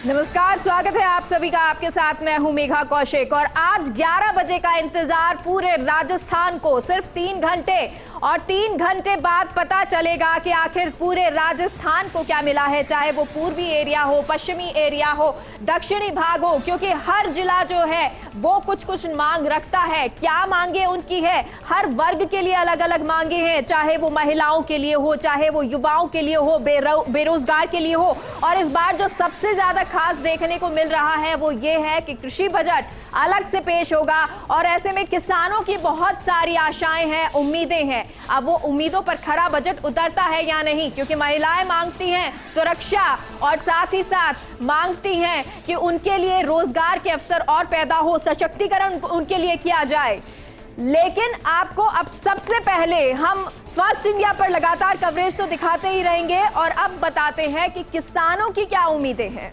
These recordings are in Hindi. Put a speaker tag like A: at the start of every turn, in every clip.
A: नमस्कार, स्वागत है आप सभी का। आपके साथ मैं हूं मेघा कौशिक और आज 11 बजे का इंतजार पूरे राजस्थान को, सिर्फ 3 घंटे और 3 घंटे बाद पता चलेगा कि आखिर पूरे राजस्थान को क्या मिला है, चाहे वो पूर्वी एरिया हो, पश्चिमी एरिया हो, दक्षिणी भाग हो, क्योंकि हर जिला जो है वो कुछ कुछ मांग रखता है। क्या मांगे उनकी है, हर वर्ग के लिए अलग अलग मांगे हैं, चाहे वो महिलाओं के लिए हो, चाहे वो युवाओं के लिए हो, बेरोजगार के लिए हो। और इस बार जो सबसे ज्यादा खास देखने को मिल रहा है वो ये है कि कृषि बजट अलग से पेश होगा और ऐसे में किसानों की बहुत सारी आशाएं हैं, उम्मीदें हैं। अब वो उम्मीदों पर खरा बजट उतरता है या नहीं, क्योंकि महिलाएं मांगती हैं सुरक्षा और साथ ही साथ मांगती हैं कि उनके लिए रोजगार के अवसर और पैदा हो, सशक्तिकरण उनके लिए किया जाए। लेकिन आपको अब सबसे पहले हम फर्स्ट इंडिया पर लगातार कवरेज तो दिखाते ही रहेंगे और अब बताते हैं कि किसानों की क्या उम्मीदें हैं।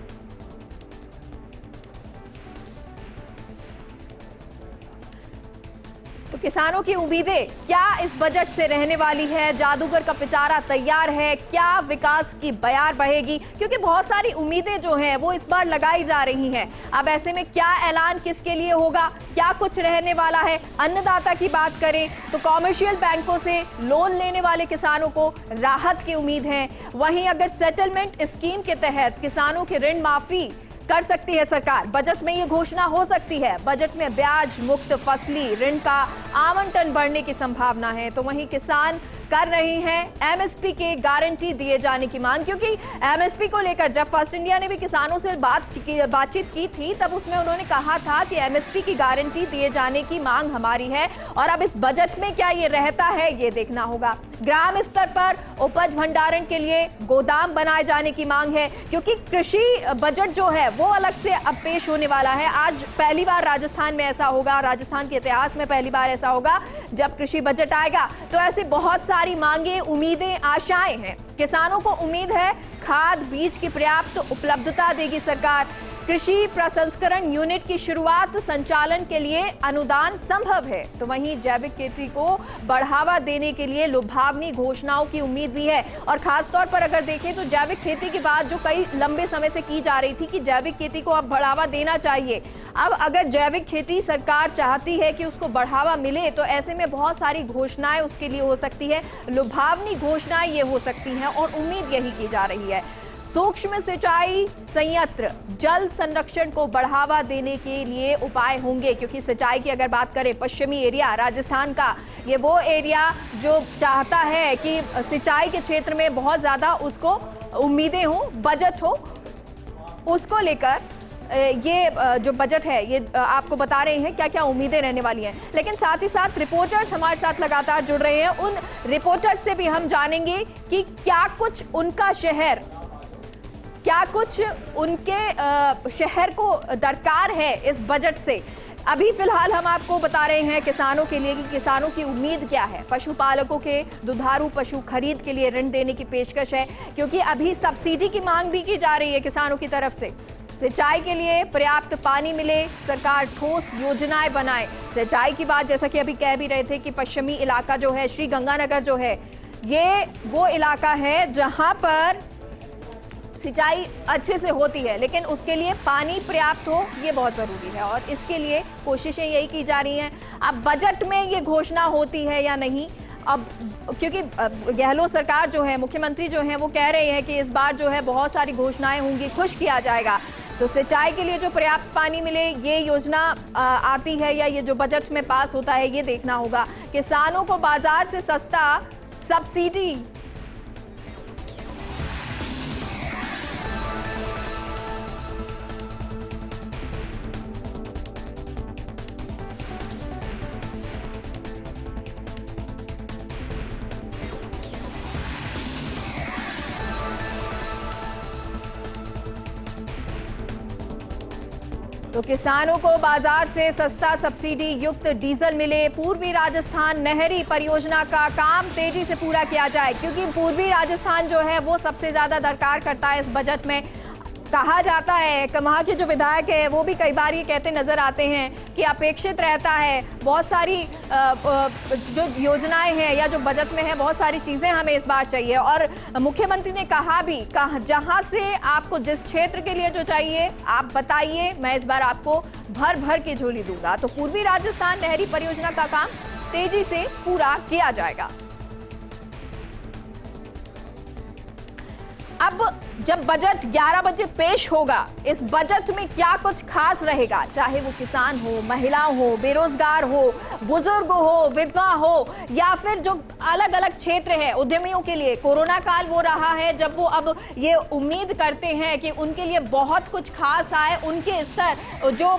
A: तो किसानों की उम्मीदें क्या इस बजट से रहने वाली है? जादूगर का पिटारा तैयार है? क्या विकास की बयार बहेगी? क्योंकि बहुत सारी उम्मीदें जो हैं वो इस बार लगाई जा रही हैं। अब ऐसे में क्या ऐलान किसके लिए होगा, क्या कुछ रहने वाला है? अन्नदाता की बात करें तो कॉमर्शियल बैंकों से लोन लेने वाले किसानों को राहत की उम्मीद है। वहीं अगर सेटलमेंट स्कीम के तहत किसानों की ऋण माफी कर सकती है सरकार, बजट में ये घोषणा हो सकती है। बजट में ब्याज मुक्त फसली ऋण का आवंटन बढ़ने की संभावना है। तो वहीं किसान कर रही हैं एमएसपी के गारंटी दिए जाने की मांग, क्योंकि एमएसपी को लेकर जब फर्स्ट इंडिया ने भी किसानों से बातचीत की थी तब उसमें उन्होंने कहा था कि एमएसपी की गारंटी दिए जाने की मांग हमारी है। और अब इस बजट में क्या ये रहता है ये देखना होगा। ग्राम स्तर पर उपज भंडारण के लिए गोदाम बनाए जाने की मांग है, क्योंकि कृषि बजट जो है वो अलग से अब पेश होने वाला है। आज पहली बार राजस्थान में ऐसा होगा, राजस्थान के इतिहास में पहली बार ऐसा होगा जब कृषि बजट आएगा। तो ऐसी बहुत सारी मांगे, उम्मीदें, आशाएं हैं। किसानों को उम्मीद है खाद बीज की पर्याप्त उपलब्धता देगी सरकार। कृषि प्रसंस्करण यूनिट की शुरुआत संचालन के लिए अनुदान संभव है। तो वहीं जैविक खेती को बढ़ावा देने के लिए लुभावनी घोषणाओं की उम्मीद भी है। और खासतौर पर अगर देखें तो जैविक खेती की बात जो कई लंबे समय से की जा रही थी कि जैविक खेती को अब बढ़ावा देना चाहिए। अब अगर जैविक खेती सरकार चाहती है कि उसको बढ़ावा मिले तो ऐसे में बहुत सारी घोषणाएं उसके लिए हो सकती है, लुभावनी घोषणाएं ये हो सकती हैं और उम्मीद यही की जा रही है। सूक्ष्म सिंचाई संयंत्र जल संरक्षण को बढ़ावा देने के लिए उपाय होंगे, क्योंकि सिंचाई की अगर बात करें पश्चिमी एरिया राजस्थान का, ये वो एरिया जो चाहता है कि सिंचाई के क्षेत्र में बहुत ज्यादा उसको उम्मीदें हो, बजट हो, उसको लेकर ये जो बजट है ये आपको बता रहे हैं क्या क्या उम्मीदें रहने वाली हैं। लेकिन साथ ही साथ रिपोर्टर्स हमारे साथ लगातार जुड़ रहे हैं। उन रिपोर्टर्स से भी हम जानेंगे कि क्या कुछ उनका शहर, क्या कुछ उनके शहर को दरकार है इस बजट से। अभी फिलहाल हम आपको बता रहे हैं किसानों के लिए कि किसानों की उम्मीद क्या है। पशुपालकों के दुधारू पशु खरीद के लिए ऋण देने की पेशकश है, क्योंकि अभी सब्सिडी की मांग भी की जा रही है किसानों की तरफ से। सिंचाई के लिए पर्याप्त पानी मिले, सरकार ठोस योजनाएं बनाए। सिंचाई की बात जैसा कि अभी कह भी रहे थे कि पश्चिमी इलाका जो है, श्री गंगानगर जो है, ये वो इलाका है जहां पर सिंचाई अच्छे से होती है, लेकिन उसके लिए पानी पर्याप्त हो ये बहुत जरूरी है और इसके लिए कोशिशें यही की जा रही हैं। अब बजट में ये घोषणा होती है या नहीं, अब क्योंकि गहलोत सरकार जो है, मुख्यमंत्री जो है, वो कह रहे हैं कि इस बार जो है बहुत सारी घोषणाएं होंगी, खुश किया जाएगा। तो सिंचाई के लिए जो पर्याप्त पानी मिले ये योजना आती है या ये जो बजट में पास होता है ये देखना होगा। किसानों को बाजार से सस्ता सब्सिडी, तो किसानों को बाजार से सस्ता सब्सिडी युक्त डीजल मिले। पूर्वी राजस्थान नहरी परियोजना का काम तेजी से पूरा किया जाए, क्योंकि पूर्वी राजस्थान जो है वो सबसे ज्यादा दरकार करता है इस बजट में। कहा जाता है, वहाँ के जो विधायक है वो भी कई बार ये कहते नजर आते हैं कि अपेक्षित रहता है, बहुत सारी जो योजनाएं हैं या जो बजट में है बहुत सारी चीजें हमें इस बार चाहिए। और मुख्यमंत्री ने कहा भी, जहां से आपको जिस क्षेत्र के लिए जो चाहिए आप बताइए, मैं इस बार आपको भर भर के झोली दूंगा। तो पूर्वी राजस्थान नहरी परियोजना का काम तेजी से पूरा किया जाएगा। अब जब बजट 11 बजे पेश होगा, इस बजट में क्या कुछ खास रहेगा, चाहे वो किसान हो, महिला हो, बेरोजगार हो, बुजुर्ग हो, विधवा हो, या फिर जो अलग अलग क्षेत्र है उद्यमियों के लिए। कोरोना काल वो रहा है जब वो अब ये उम्मीद करते हैं कि उनके लिए बहुत कुछ खास आए, उनके स्तर जो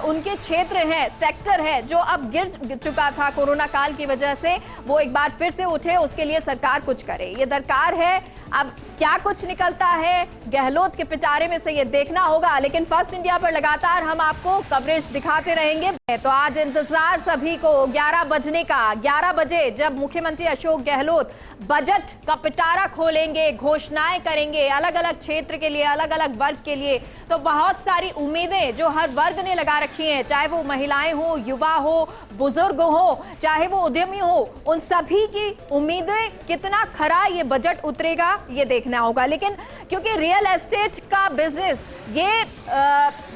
A: उनके क्षेत्र है, सेक्टर है जो अब गिर चुका था कोरोना काल की वजह से, वो एक बार फिर से उठे, उसके लिए सरकार कुछ करे, ये दरकार है। अब क्या कुछ निकलता है गहलोत के पिटारे में से ये देखना होगा, लेकिन फर्स्ट इंडिया पर लगातार हम आपको कवरेज दिखाते रहेंगे। तो आज इंतजार सभी को 11 बजने का, 11 बजे जब मुख्यमंत्री अशोक गहलोत बजट का पिटारा खोलेंगे, घोषणाएं करेंगे अलग अलग क्षेत्र के लिए, अलग अलग वर्ग के लिए। तो बहुत सारी उम्मीदें जो हर वर्ग ने लगा रखी हैं, चाहे वो महिलाएं हो, युवा हो, बुजुर्ग हो, चाहे वो उद्यमी हो, उन सभी की उम्मीदें कितना खरा ये बजट उतरेगा ये देखना होगा। लेकिन क्योंकि रियल एस्टेट का बिजनेस ये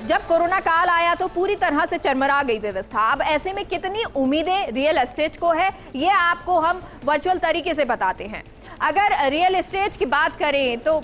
A: जब कोरोना काल आया तो पूरी तरह से चरमरा गई व्यवस्था। अब ऐसे में कितनी उम्मीदें रियल एस्टेट को है ये आपको हम वर्चुअल तरीके से बताते हैं। अगर रियल एस्टेट की बात करें तो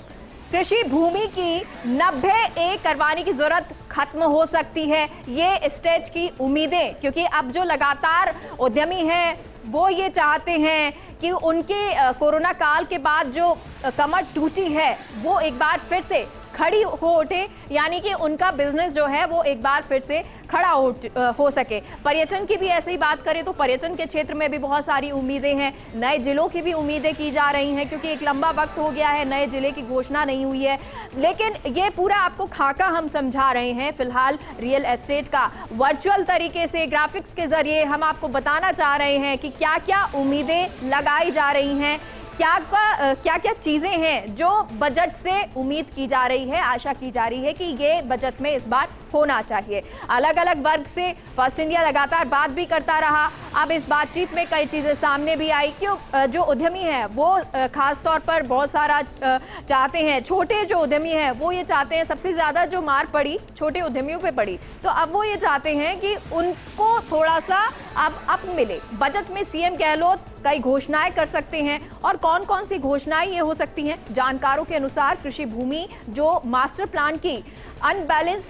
A: कृषि भूमि की 90A करवाने की जरूरत खत्म हो सकती है, ये एस्टेट की उम्मीदें। क्योंकि अब जो लगातार उद्यमी हैं वो ये चाहते हैं कि उनके कोरोना काल के बाद जो कमर टूटी है वो एक बार फिर से खड़ी हो उठे, यानी कि उनका बिजनेस जो है वो एक बार फिर से खड़ा हो सके। पर्यटन की भी ऐसे ही बात करें तो पर्यटन के क्षेत्र में भी बहुत सारी उम्मीदें हैं, नए जिलों की भी उम्मीदें की जा रही हैं, क्योंकि एक लंबा वक्त हो गया है नए जिले की घोषणा नहीं हुई है। लेकिन ये पूरा आपको खाका हम समझा रहे हैं फिलहाल रियल एस्टेट का, वर्चुअल तरीके से ग्राफिक्स के जरिए हम आपको बताना चाह रहे हैं कि क्या क्या उम्मीदें लगाई जा रही हैं, क्या क्या चीजें हैं जो बजट से उम्मीद की जा रही है, आशा की जा रही है कि ये बजट में इस बार होना चाहिए। अलग अलग वर्ग से फर्स्ट इंडिया लगातार बात भी करता रहा। अब इस बातचीत में कई चीजें सामने भी आई। क्यों जो उद्यमी हैं वो खास तौर पर बहुत सारा चाहते हैं, छोटे जो उद्यमी हैं वो ये चाहते हैं, सबसे ज्यादा जो मार पड़ी छोटे उद्यमियों पे पड़ी, तो अब वो ये चाहते हैं कि उनको थोड़ा सा अब मिले। बजट में सीएम गहलोत कई घोषणाएं कर सकते हैं, और कौन कौन सी घोषणाएं ये हो सकती हैं। जानकारों के अनुसार कृषि भूमि जो मास्टर प्लान की अनबैलेंस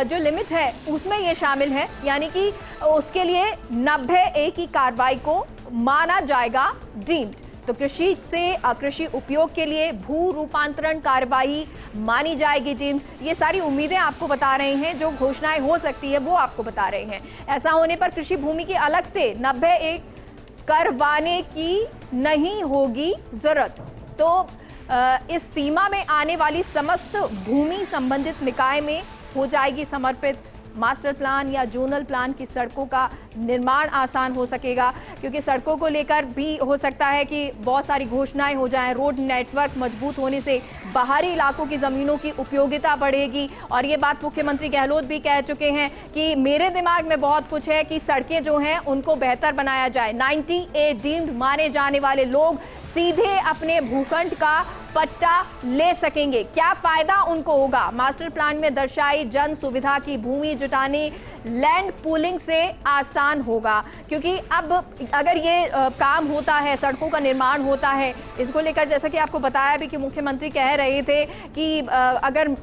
A: जो लिमिट है उसमें ये शामिल है, यानी कि उसके लिए 90A की कार्रवाई को माना जाएगा डीम्ड। तो कृषि से कृषि उपयोग के लिए भू रूपांतरण कार्यवाही मानी जाएगी डीम्ड। ये सारी उम्मीदें आपको बता रहे हैं, जो घोषणाएं हो सकती है वो आपको बता रहे हैं। ऐसा होने पर कृषि भूमि की अलग से 90A करवाने की नहीं होगी जरूरत। तो इस सीमा में आने वाली समस्त भूमि संबंधित निकाय में हो जाएगी समर्पित। मास्टर प्लान या जोनल प्लान की सड़कों का निर्माण आसान हो सकेगा, क्योंकि सड़कों को लेकर भी हो सकता है कि बहुत सारी घोषणाएं हो जाएं। रोड नेटवर्क मजबूत होने से बाहरी इलाकों की जमीनों की उपयोगिता बढ़ेगी, और ये बात मुख्यमंत्री गहलोत भी कह चुके हैं कि मेरे दिमाग में बहुत कुछ है कि सड़कें जो हैं उनको बेहतर बनाया जाए। 90A डीम्ड माने जाने वाले लोग सीधे अपने भूखंड का पट्टा ले सकेंगे। क्या फायदा उनको होगा? मास्टर प्लान में दर्शाई जन सुविधा की भूमि जुटाने लैंड पूलिंग से आसान होगा, क्योंकि अब अगर ये काम होता है, सड़कों का निर्माण होता है, इसको लेकर जैसा कि आपको बताया भी कि मुख्यमंत्री कह रहे थे कि अगर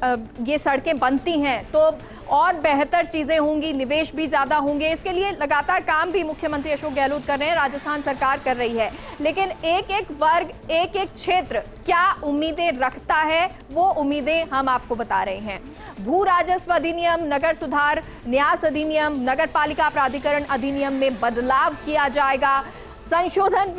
A: ये सड़कें बनती हैं तो और बेहतर चीजें होंगी, निवेश भी ज्यादा होंगे। इसके लिए लगातार काम भी मुख्यमंत्री अशोक गहलोत कर रहे हैं, राजस्थान सरकार कर रही है। लेकिन एक एक वर्ग, एक एक क्षेत्र क्या उम्मीदें रखता है, वो उम्मीदें हम आपको बता रहे हैं। भू राजस्व अधिनियम, नगर सुधार न्यास अधिनियम, नगर पालिका प्राधिकरण अधिनियम में बदलाव किया जाएगा। संशोधन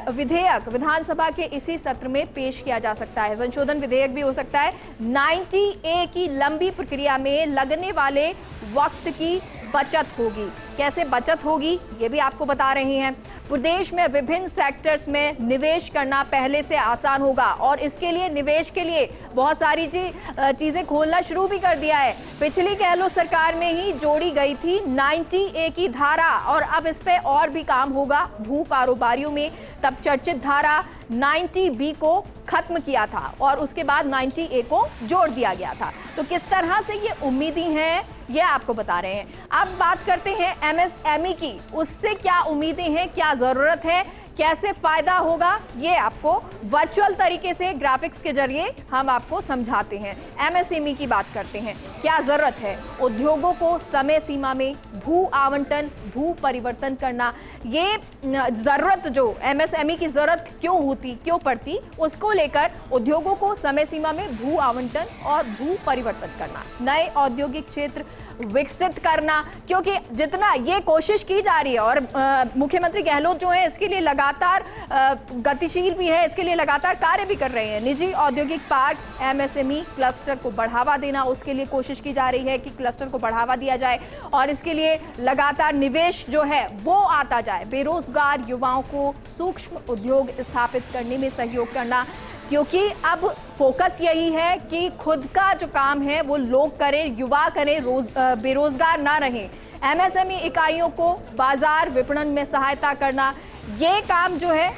A: विधेयक विधानसभा के इसी सत्र में पेश किया जा सकता है। संशोधन विधेयक भी हो सकता है। 90A की लंबी प्रक्रिया में लगने वाले वक्त की बचत होगी। कैसे बचत होगी ये भी आपको बता रहे हैं। प्रदेश में विभिन्न सेक्टर्स में निवेश करना पहले से आसान होगा और इसके लिए निवेश के लिए बहुत सारी चीजें खोलना शुरू भी कर दिया है। पिछली गहलोत सरकार में ही जोड़ी गई थी 90A की धारा और अब इस पे और भी काम होगा। भू कारोबारियों में तब चर्चित धारा 90B को खत्म किया था और उसके बाद 90A को जोड़ दिया गया था। तो किस तरह से ये उम्मीदें हैं ये आपको बता रहे हैं। अब बात करते हैं MSME की, उससे क्या उम्मीदें हैं, क्या जरूरत है, कैसे फायदा होगा, ये आपको वर्चुअल तरीके से ग्राफिक्स के जरिए हम आपको समझाते हैं। MSME की बात करते हैं, क्या जरूरत है, उद्योगों को समय सीमा में भू आवंटन, भू परिवर्तन करना, ये जरूरत जो MSME की जरूरत क्यों पड़ती, उसको लेकर उद्योगों को समय सीमा में भू आवंटन और भू परिवर्तन करना, नए औद्योगिक क्षेत्र विकसित करना, क्योंकि जितना ये कोशिश की जा रही है और मुख्यमंत्री गहलोत जो है इसके लिए लगातार गतिशील भी है, इसके लिए लगातार कार्य भी कर रहे हैं। निजी औद्योगिक पार्क MSME क्लस्टर को बढ़ावा देना, उसके लिए कोशिश की जा रही है कि क्लस्टर को बढ़ावा दिया जाए और इसके लिए लगातार निवेश जो है वो आता जाए। बेरोजगार युवाओं को सूक्ष्म उद्योग स्थापित करने में सहयोग करना, क्योंकि अब फोकस यही है कि खुद का जो काम है वो लोग करें, युवा करें, बेरोजगार ना रहें। MSME इकाइयों को बाजार विपणन में सहायता करना, ये काम जो है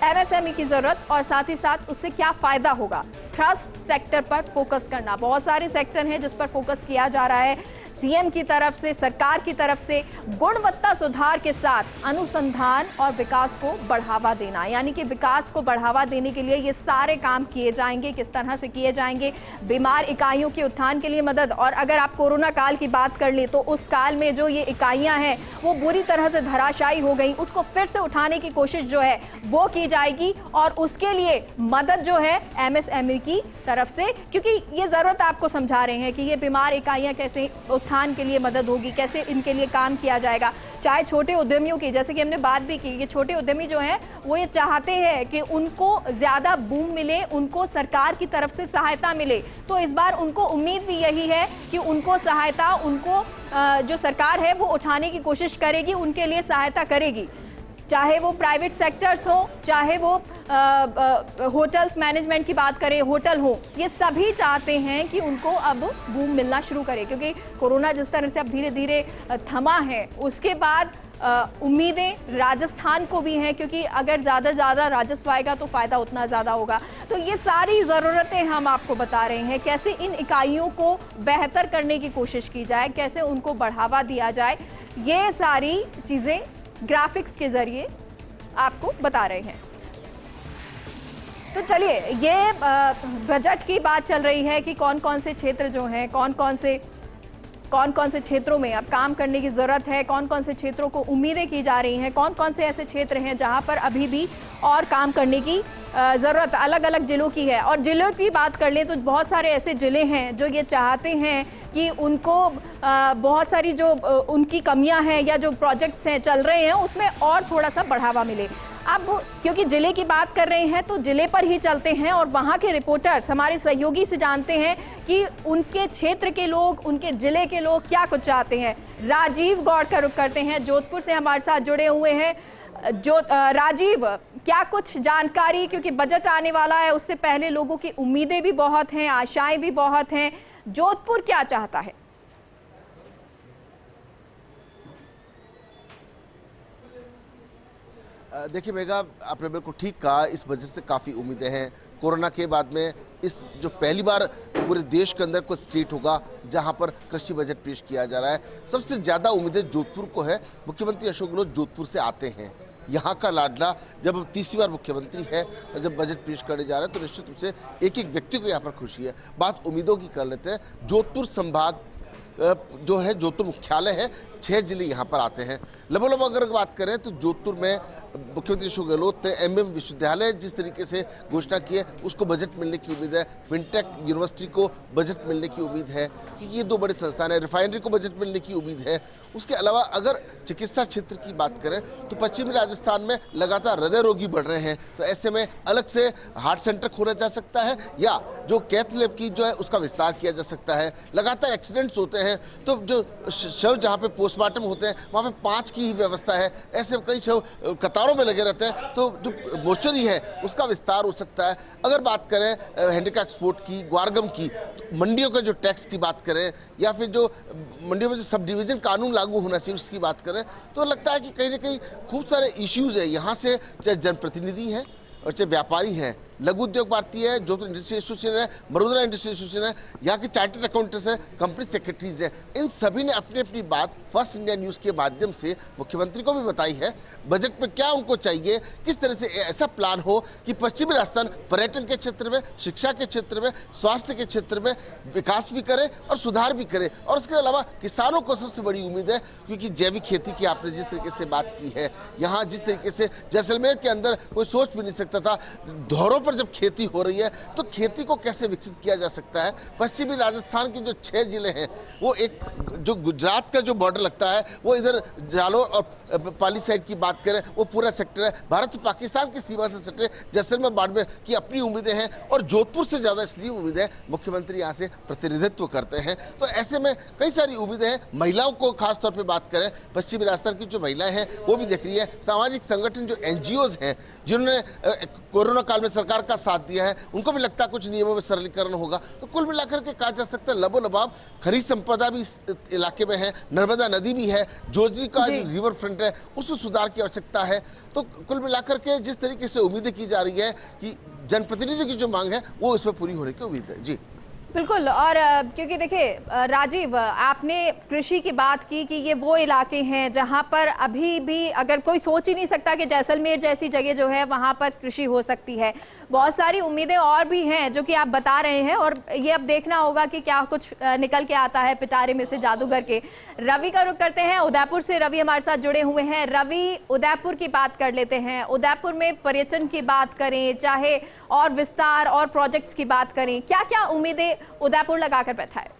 A: MSME की जरूरत और साथ ही साथ उससे क्या फायदा होगा। ट्रस्ट सेक्टर पर फोकस करना, बहुत सारे सेक्टर हैं जिस पर फोकस किया जा रहा है। सीएम की तरफ से, सरकार की तरफ से गुणवत्ता सुधार के साथ अनुसंधान और विकास को बढ़ावा देना, यानी कि विकास को बढ़ावा देने के लिए ये सारे काम किए जाएंगे। किस तरह से किए जाएंगे, बीमार इकाइयों के उत्थान के लिए मदद, और अगर आप कोरोना काल की बात कर ले तो उस काल में जो ये इकाइयां हैं वो बुरी तरह से धराशायी हो गई, उसको फिर से उठाने की कोशिश जो है वो की जाएगी और उसके लिए मदद जो है MSME की तरफ से, क्योंकि ये जरूरत आपको समझा रहे हैं कि ये बीमार इकाइयां कैसे उत्थान के लिए मदद होगी, कैसे इनके लिए काम किया जाएगा। चाहे छोटे उद्यमियों की, जैसे कि हमने बात भी की, ये छोटे उद्यमी जो हैं वो ये चाहते हैं कि उनको ज्यादा बूम मिले, उनको सरकार की तरफ से सहायता मिले। तो इस बार उनको उम्मीद भी यही है कि उनको सहायता, उनको जो सरकार है वो उठाने की कोशिश करेगी, उनके लिए सहायता करेगी। चाहे वो प्राइवेट सेक्टर्स हो, चाहे वो होटल्स मैनेजमेंट की बात करें, होटल हो, ये सभी चाहते हैं कि उनको अब बूम मिलना शुरू करे, क्योंकि कोरोना जिस तरह से अब धीरे धीरे थमा है, उसके बाद उम्मीदें राजस्थान को भी हैं, क्योंकि अगर ज़्यादा राजस्व आएगा तो फ़ायदा उतना ज़्यादा होगा। तो ये सारी ज़रूरतें हम आपको बता रहे हैं, कैसे इन इकाइयों को बेहतर करने की कोशिश की जाए, कैसे उनको बढ़ावा दिया जाए, ये सारी चीज़ें ग्राफिक्स के जरिए आपको बता रहे हैं। तो चलिए, ये बजट की बात चल रही है कि कौन कौन से क्षेत्र जो हैं, कौन कौन से क्षेत्रों में अब काम करने की ज़रूरत है, कौन कौन से क्षेत्रों को उम्मीदें की जा रही हैं, कौन कौन से ऐसे क्षेत्र हैं जहां पर अभी भी और काम करने की ज़रूरत अलग अलग जिलों की है। और जिलों की बात कर लें तो बहुत सारे ऐसे ज़िले हैं जो ये चाहते हैं कि उनको बहुत सारी जो उनकी कमियां हैं या जो प्रोजेक्ट्स हैं चल रहे हैं उसमें और थोड़ा सा बढ़ावा मिले। अब क्योंकि जिले की बात कर रहे हैं तो जिले पर ही चलते हैं और वहाँ के रिपोर्टर्स हमारे सहयोगी से जानते हैं कि उनके क्षेत्र के लोग, उनके जिले के लोग क्या कुछ चाहते हैं। राजीव गौड़ का रुख करते हैं, जोधपुर से हमारे साथ जुड़े हुए हैं। राजीव, क्या कुछ जानकारी, क्योंकि बजट आने वाला है, उससे पहले लोगों की उम्मीदें भी बहुत हैं, आशाएं भी बहुत हैं, जोधपुर क्या चाहता है?
B: देखिए मेघा, आपने बिल्कुल ठीक कहा, इस बजट से काफ़ी उम्मीदें हैं। कोरोना के बाद में इस जो पहली बार पूरे देश के अंदर कोई स्टेट होगा जहां पर कृषि बजट पेश किया जा रहा है, सबसे ज़्यादा उम्मीदें जोधपुर को है। मुख्यमंत्री अशोक गहलोत जोधपुर से आते हैं, यहाँ का लाडला, जब अब तीसरी बार मुख्यमंत्री है और जब बजट पेश करने जा रहे हैं तो निश्चित रूप से एक एक व्यक्ति को यहाँ पर खुशी है। बात उम्मीदों की कर लेते हैं। जोधपुर संभाग जो है, जोधपुर मुख्यालय है, 6 जिले यहाँ पर आते हैं। लगभग अगर बात करें तो जोधपुर में मुख्यमंत्री अशोक गहलोत ने MM विश्वविद्यालय जिस तरीके से घोषणा की है उसको बजट मिलने की उम्मीद है। फिनटेक यूनिवर्सिटी को बजट मिलने की उम्मीद है कि ये 2 बड़े संस्थान है। रिफाइनरी को बजट मिलने की उम्मीद है। उसके अलावा अगर चिकित्सा क्षेत्र की बात करें तो पश्चिमी राजस्थान में लगातार हृदय रोगी बढ़ रहे हैं, तो ऐसे में अलग से हार्ट सेंटर खोला जा सकता है या जो कैथ लैब की जो है उसका विस्तार किया जा सकता है। लगातार एक्सीडेंट्स होते हैं तो जो शव जहाँ पे पोस्टमार्टम होते हैं वहाँ पे 5 की ही व्यवस्था है। ऐसे कई शव कतारों में लगे रहते हैं, तो जो मोर्चरी है उसका विस्तार हो सकता है। अगर बात करें हैंडीक्राफ्ट एक्सपोर्ट की, ग्वारगम की, तो मंडियों का जो टैक्स की बात करें या फिर जो मंडियों में जो सब डिवीजन कानून लागू होना चाहिए उसकी बात करें, तो लगता है कि कहीं ना कहीं खूब सारे इश्यूज है। यहाँ से चाहे जनप्रतिनिधि हैं और चाहे व्यापारी हैं, लघु उद्योग भारती है, जोधपुर इंडस्ट्री एसोसिएशन है, मरुदरा इंडस्ट्री एसोसिएशन है, यहाँ के चार्टर्ड अकाउंटेंट्स है, कंपनी सेक्रेटरीज है, इन सभी ने अपनी अपनी बात फर्स्ट इंडिया न्यूज़ के माध्यम से मुख्यमंत्री को भी बताई है। बजट में क्या उनको चाहिए, किस तरह से ऐसा प्लान हो कि पश्चिमी राजस्थान पर्यटन के क्षेत्र में, शिक्षा के क्षेत्र में, स्वास्थ्य के क्षेत्र में विकास भी करे और सुधार भी करे। और उसके अलावा किसानों को सबसे बड़ी उम्मीद है, क्योंकि जैविक खेती की आपने जिस तरीके से बात की है, यहाँ जिस तरीके से जैसलमेर के अंदर कोई सोच भी नहीं सकता था, धौरों पर जब खेती हो रही है तो खेती को कैसे विकसित किया जा सकता है। पश्चिमी राजस्थान के जो 6 जिले हैं, वो एक जो गुजरात का जो बॉर्डर लगता है, वो इधर जालोर और पाली साइड की बात करें, वो पूरा सेक्टर है भारत पाकिस्तान की सीमा से सटे जैसलमेर बाड़मेर की अपनी उम्मीदें हैं। और जोधपुर से ज़्यादा इसलिए उम्मीद है, मुख्यमंत्री यहाँ से प्रतिनिधित्व करते हैं, तो ऐसे में कई सारी उम्मीदें हैं। महिलाओं को खासतौर पर बात करें, पश्चिमी राजस्थान की जो महिलाएं हैं वो भी देख रही है। सामाजिक संगठन जो NGOs हैं जिन्होंने कोरोना काल में सरकार का साथ दिया है, उनको भी लगता है कुछ नियमों में सरलीकरण होगा। तो कुल मिलाकर के कहा जा सकता है लबोलबाब खनिज संपदा भी इस इलाके में है, नर्मदा नदी भी है, जोजी का रिवर फ्रंट है, उसमें सुधार की आवश्यकता है। तो कुल मिलाकर के जिस तरीके से उम्मीदें की जा रही है कि जनप्रतिनिधियों की जो मांग है वो इसमें पूरी होने की उम्मीद है। जी
A: बिल्कुल। और क्योंकि देखिए राजीव, आपने कृषि की बात की कि ये वो इलाके हैं जहां पर अभी भी अगर कोई सोच ही नहीं सकता कि जैसलमेर जैसी जगह जो है वहां पर कृषि हो सकती है। बहुत सारी उम्मीदें और भी हैं जो कि आप बता रहे हैं, और ये अब देखना होगा कि क्या कुछ निकल के आता है पिटारे में से जादूगर के। रवि का रुख करते हैं, उदयपुर से रवि हमारे साथ जुड़े हुए हैं। रवि, उदयपुर की बात कर लेते हैं। उदयपुर में पर्यटन की बात करें, चाहे और विस्तार और प्रोजेक्ट्स की बात करें, क्या क्या उम्मीदें उदयपुर लगाकर बैठा है?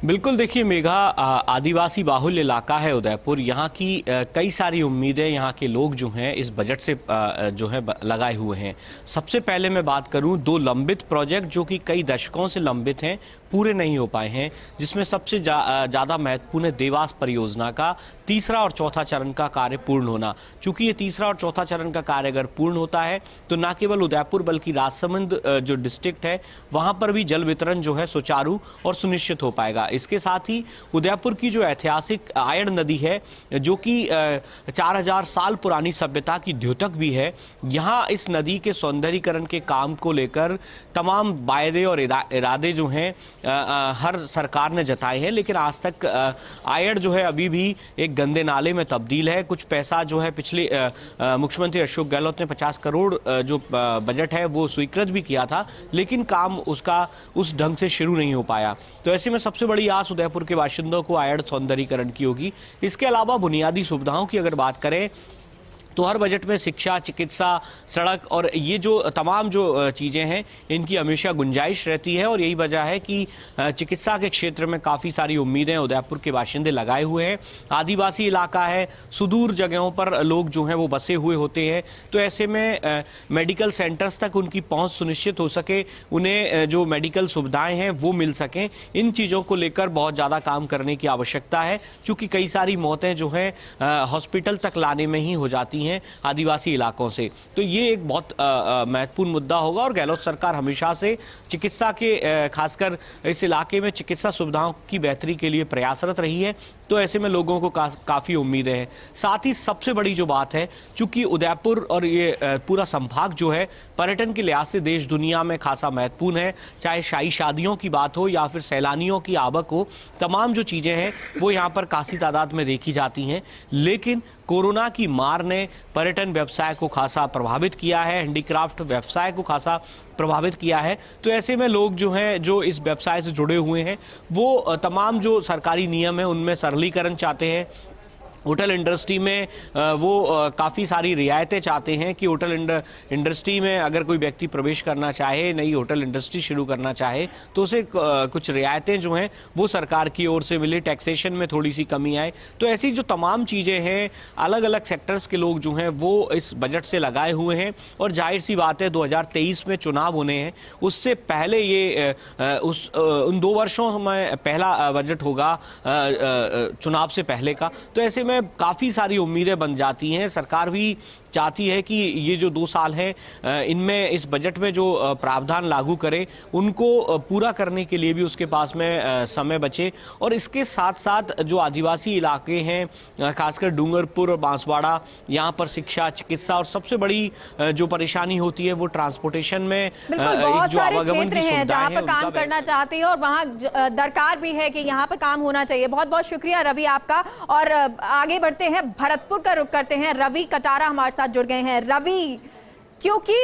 C: बिल्कुल, देखिए मेघा, आदिवासी बाहुल्य इलाका है उदयपुर। यहाँ की कई सारी उम्मीदें यहाँ के लोग जो हैं इस बजट से जो है लगाए हुए हैं। सबसे पहले मैं बात करूँ, 2 लंबित प्रोजेक्ट जो कि कई दशकों से लंबित हैं, पूरे नहीं हो पाए हैं, जिसमें सबसे ज़्यादा महत्वपूर्ण है देवास परियोजना का 3रा और 4था चरण का कार्य पूर्ण होना। चूंकि ये 3रा और 4था चरण का कार्य अगर पूर्ण होता है तो न केवल उदयपुर बल्कि राजसमंद जो डिस्ट्रिक्ट है वहाँ पर भी जल वितरण जो है सुचारू और सुनिश्चित हो पाएगा। इसके साथ ही उदयपुर की जो ऐतिहासिक आयड़ नदी है, जो कि 4000 साल पुरानी सभ्यता की द्योतक भी है, यहाँ इस नदी के सौंदर्यीकरण के काम को लेकर तमाम वायदे और इरादे जो हैं हर सरकार ने जताए हैं, लेकिन आज तक आयड़ जो है अभी भी एक गंदे नाले में तब्दील है। कुछ पैसा जो है पिछले मुख्यमंत्री अशोक गहलोत ने 50 करोड़ जो बजट है वो स्वीकृत भी किया था, लेकिन काम उसका उस ढंग से शुरू नहीं हो पाया। तो ऐसे में सबसे बड़ी आस उदयपुर के बाशिंदों को आयड़ सौंदर्यीकरण की होगी। इसके अलावा बुनियादी सुविधाओं की अगर बात करें तो हर बजट में शिक्षा, चिकित्सा, सड़क और ये जो तमाम जो चीज़ें हैं इनकी हमेशा गुंजाइश रहती है, और यही वजह है कि चिकित्सा के क्षेत्र में काफ़ी सारी उम्मीदें उदयपुर के बाशिंदे लगाए हुए हैं। आदिवासी इलाका है, सुदूर जगहों पर लोग जो हैं वो बसे हुए होते हैं, तो ऐसे में मेडिकल सेंटर्स तक उनकी पहुंच सुनिश्चित हो सके, उन्हें जो मेडिकल सुविधाएँ हैं वो मिल सकें, इन चीज़ों को लेकर बहुत ज़्यादा काम करने की आवश्यकता है। चूँकि कई सारी मौतें जो हैं हॉस्पिटल तक लाने में ही हो जाती हैं आदिवासी इलाकों से, तो ये एक बहुत महत्वपूर्ण मुद्दा होगा। और गहलोत सरकार हमेशा से चिकित्सा के खासकर इस इलाके में चिकित्सा सुविधाओं की बेहतरी के लिए प्रयासरत रही है, तो ऐसे में लोगों को काफ़ी उम्मीदें हैं। साथ ही सबसे बड़ी जो बात है, चूंकि उदयपुर और ये पूरा संभाग जो है पर्यटन के लिहाज से देश दुनिया में खासा महत्वपूर्ण है, चाहे शाही शादियों की बात हो या फिर सैलानियों की आवक हो, तमाम जो चीज़ें हैं वो यहाँ पर काफ़ी तादाद में देखी जाती हैं। लेकिन कोरोना की मार ने पर्यटन व्यवसाय को खासा प्रभावित किया है, हैंडीक्राफ्ट व्यवसाय को खासा प्रभावित किया है। तो ऐसे में लोग जो हैं जो इस व्यवसाय से जुड़े हुए हैं वो तमाम जो सरकारी नियम है उनमें सरलीकरण चाहते हैं, होटल इंडस्ट्री में वो काफ़ी सारी रियायतें चाहते हैं कि होटल इंडस्ट्री में अगर कोई व्यक्ति प्रवेश करना चाहे, नई होटल इंडस्ट्री शुरू करना चाहे, तो उसे कुछ रियायतें जो हैं वो सरकार की ओर से मिले, टैक्सेशन में थोड़ी सी कमी आए। तो ऐसी जो तमाम चीज़ें हैं, अलग अलग सेक्टर्स के लोग जो हैं वो इस बजट से लगाए हुए हैं। और जाहिर सी बात है 2023 में चुनाव होने हैं, उससे पहले ये उन 2 वर्षों में पहला बजट होगा चुनाव से पहले का। तो ऐसे में काफी सारी उम्मीदें बन जाती हैं। सरकार भी चाहती है कि ये जो 2 साल हैं इनमें इस बजट में जो प्रावधान लागू करे उनको पूरा करने के लिए भी उसके पास में समय बचे। और इसके साथ साथ जो आदिवासी इलाके हैं, खासकर डूंगरपुर और बांसवाड़ा, यहाँ पर शिक्षा, चिकित्सा और सबसे बड़ी जो परेशानी होती है वो ट्रांसपोर्टेशन में
A: बहुत सारे क्षेत्र हैं जहाँ पर काम करना चाहते हैं और वहाँ दरकार भी है कि यहाँ पर काम होना चाहिए। बहुत बहुत शुक्रिया रवि आपका। और आगे बढ़ते हैं, भरतपुर का रुख करते हैं। रवि कटारा हमारे साथ जुड़ गए हैं। रवि, क्योंकि